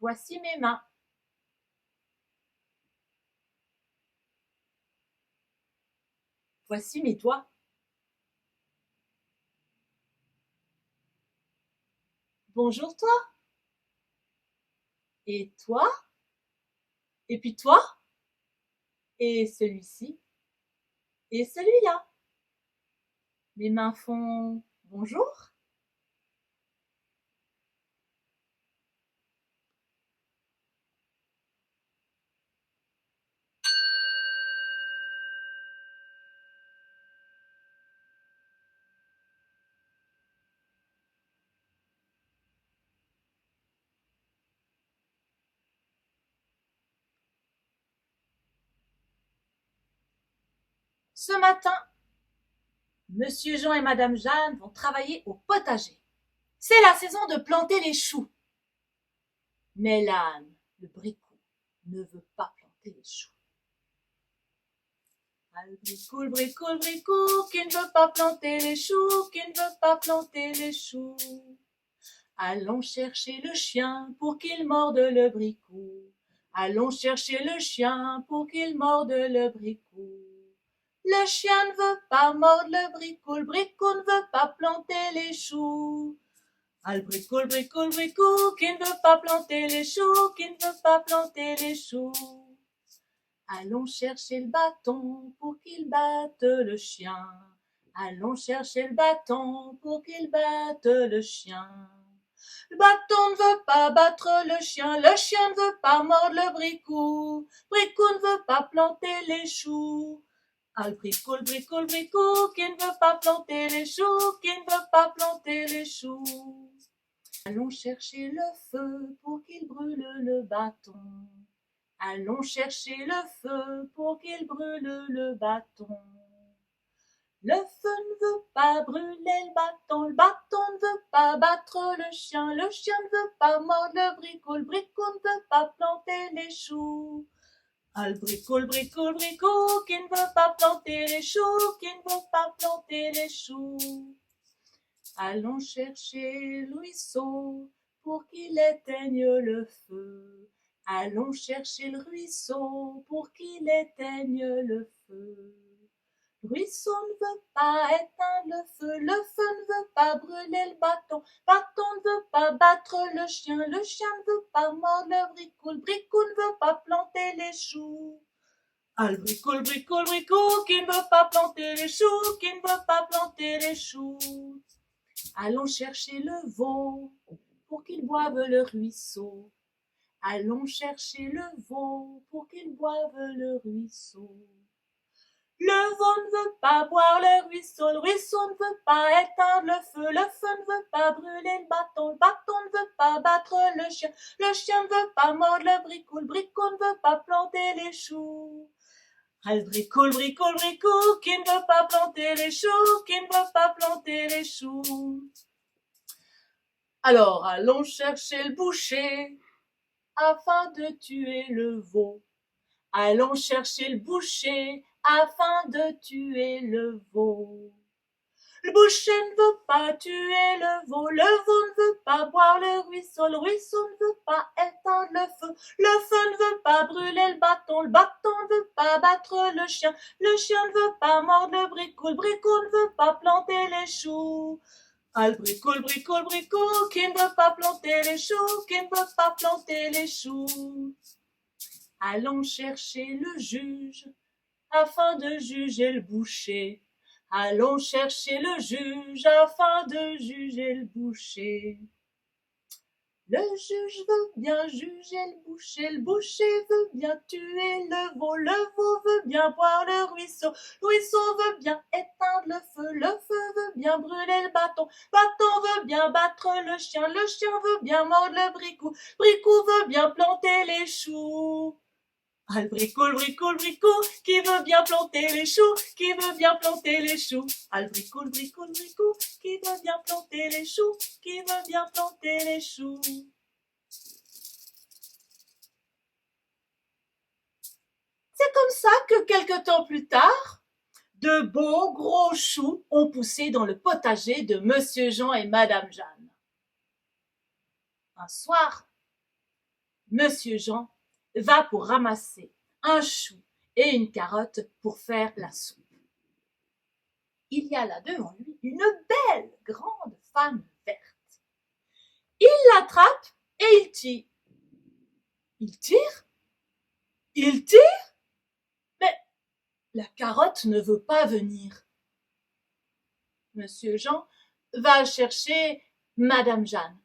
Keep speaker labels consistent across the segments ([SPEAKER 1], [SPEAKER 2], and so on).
[SPEAKER 1] Voici mes mains. Voici mes doigts. Bonjour toi. Et toi? Et puis toi? Et celui-ci? Et celui-là? Mes mains font bonjour. Ce matin, Monsieur Jean et Madame Jeanne vont travailler au potager. C'est la saison de planter les choux. Mais l'âne, le bricot, ne veut pas planter les choux. Ah, le bricot, qui ne veut pas planter les choux, qui ne veut pas planter les choux. Allons chercher le chien pour qu'il morde le bricot. Allons chercher le chien pour qu'il morde le bricot. Le chien ne veut pas mordre le bricot ne veut pas planter les choux. Ah, le bricot, qui ne veut pas planter les choux, qui ne veut pas planter les choux. Allons chercher le bâton pour qu'il batte le chien. Allons chercher le bâton pour qu'il batte le chien. Le bâton ne veut pas battre le chien ne veut pas mordre le bricot ne veut pas planter les choux. Ah, le bricot, qui ne veut pas planter les choux, qui ne veut pas planter les choux. Allons chercher le feu pour qu'il brûle le bâton. Allons chercher le feu pour qu'il brûle le bâton. Le feu ne veut pas brûler le bâton ne veut pas battre le chien ne veut pas mordre le bricot ne veut pas planter les choux. Ah, le bricot, qui ne veut pas planter les choux, qui ne veut pas planter les choux. Allons chercher le ruisseau pour qu'il éteigne le feu. Allons chercher le ruisseau pour qu'il éteigne le feu. Le ruisseau ne veut pas éteindre le feu ne veut pas brûler le bâton ne veut pas battre le chien ne veut pas mordre le bricot ne veut pas planter les choux. Ah, le bricot, qui ne veut pas planter les choux, qui ne veut pas planter les choux. Allons chercher le veau pour qu'il boive le ruisseau. Allons chercher le veau pour qu'il boive le ruisseau. Le veau ne veut pas boire le ruisseau ne veut pas éteindre le feu ne veut pas brûler le bâton ne veut pas battre le chien ne veut pas mordre le bricot ne veut pas planter les choux. Ah, le bricot, qui ne veut pas planter les choux, qui ne veut pas planter les choux. Alors allons chercher le boucher afin de tuer le veau. Allons chercher le boucher afin de tuer le veau. Le boucher ne veut pas tuer le veau ne veut pas boire le ruisseau ne veut pas éteindre le feu ne veut pas brûler le bâton ne veut pas battre le chien ne veut pas mordre le bricot ne veut pas planter les choux. Ah, le bricot, qui ne veut pas planter les choux, qui ne veut pas planter les choux. Allons chercher le juge afin de juger le boucher. Allons chercher le juge afin de juger le boucher. Le juge veut bien juger le boucher veut bien tuer le veau veut bien boire le ruisseau veut bien éteindre le feu veut bien brûler le bâton veut bien battre le chien veut bien mordre le bricot veut bien planter les choux. Ah, le bricot, qui veut bien planter les choux, qui veut bien planter les choux. Ah, le bricot, qui veut bien planter les choux, qui veut bien planter les choux. C'est comme ça que quelque temps plus tard, de beaux gros choux ont poussé dans le potager de Monsieur Jean et Madame Jeanne. Un soir, Monsieur Jean va pour ramasser un chou et une carotte pour faire la soupe. Il y a là devant lui une belle grande femme verte. Il l'attrape et il tire. Il tire, il tire, mais la carotte ne veut pas venir. Monsieur Jean va chercher Madame Jeanne.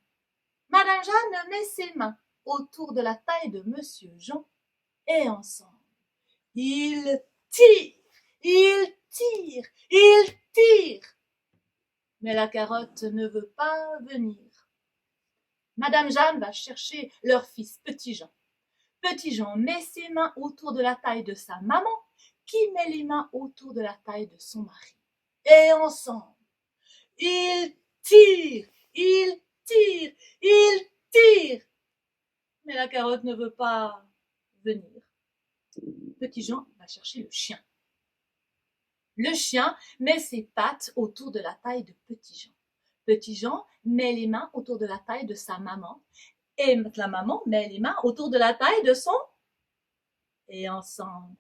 [SPEAKER 1] Madame Jeanne met ses mains autour de la taille de Monsieur Jean et ensemble, ils tirent, ils tirent, ils tirent. Mais la carotte ne veut pas venir. Madame Jeanne va chercher leur fils Petit Jean. Petit Jean met ses mains autour de la taille de sa maman, qui met les mains autour de la taille de son mari. Et ensemble, ils tirent, ils tirent, ils tirent. Mais la carotte ne veut pas venir. Petit Jean va chercher le chien. Le chien met ses pattes autour de la taille de Petit Jean. Petit Jean met les mains autour de la taille de sa maman et la maman met les mains autour de la taille de son. Et ensemble,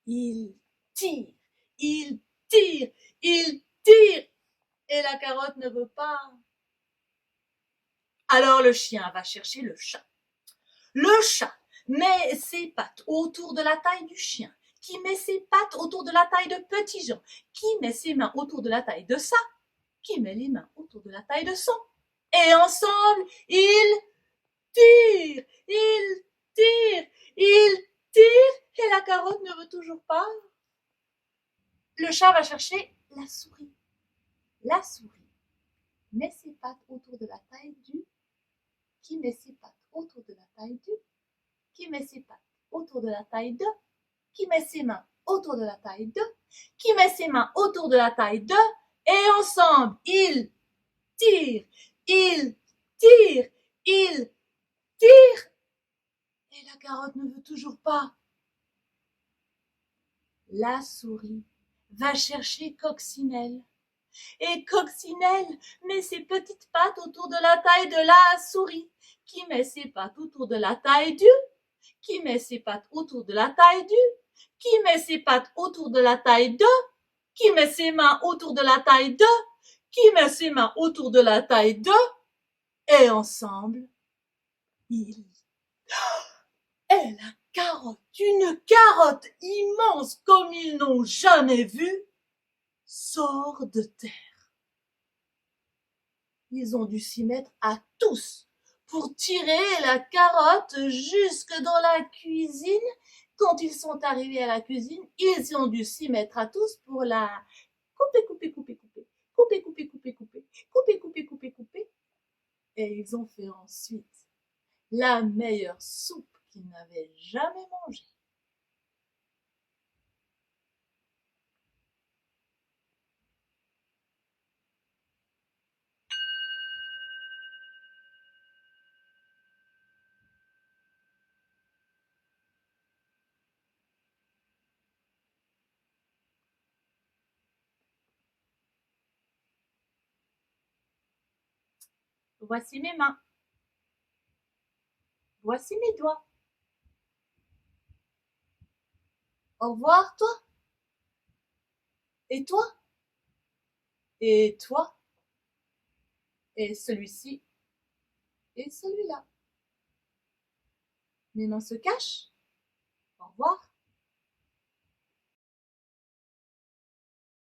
[SPEAKER 1] ils tirent, ils tirent, ils tirent. Et la carotte ne veut pas. Alors le chien va chercher le chat. Le chat met ses pattes autour de la taille du chien, qui met ses pattes autour de la taille de Petit Jean, qui met ses mains autour de la taille de ça, qui met les mains autour de la taille de son. Et ensemble, ils tirent, ils tirent, ils tirent, et la carotte ne veut toujours pas. Le chat va chercher la souris. La souris met ses pattes autour de la taille du, qui met ses pattes autour de la taille du, qui met ses pattes autour de la taille de, qui met ses mains autour de la taille de, qui met ses mains autour de la taille de, et ensemble, ils tirent, ils tirent, ils tirent. Et la carotte ne veut toujours pas. La souris va chercher Coccinelle. Et Coccinelle met ses petites pattes autour de la taille de la souris, qui met ses pattes autour de la taille du, qui met ses pattes autour de la taille du, qui met ses pattes autour de la taille de, qui met ses mains autour de la taille de, qui met ses mains autour de la taille de, et ensemble, ils... Et la carotte, une carotte immense comme ils n'ont jamais vu, sort de terre. Ils ont dû s'y mettre à tous pour tirer la carotte jusque dans la cuisine. Quand ils sont arrivés à la cuisine, ils ont dû s'y mettre à tous pour la couper, couper, couper, couper, couper, couper, couper, couper, couper, couper, couper, couper. Et ils ont fait ensuite la meilleure soupe qu'ils n'avaient jamais mangée. Voici mes mains. Voici mes doigts. Au revoir, toi. Et toi. Et toi. Et celui-ci. Et celui-là. Mes mains se cachent. Au revoir.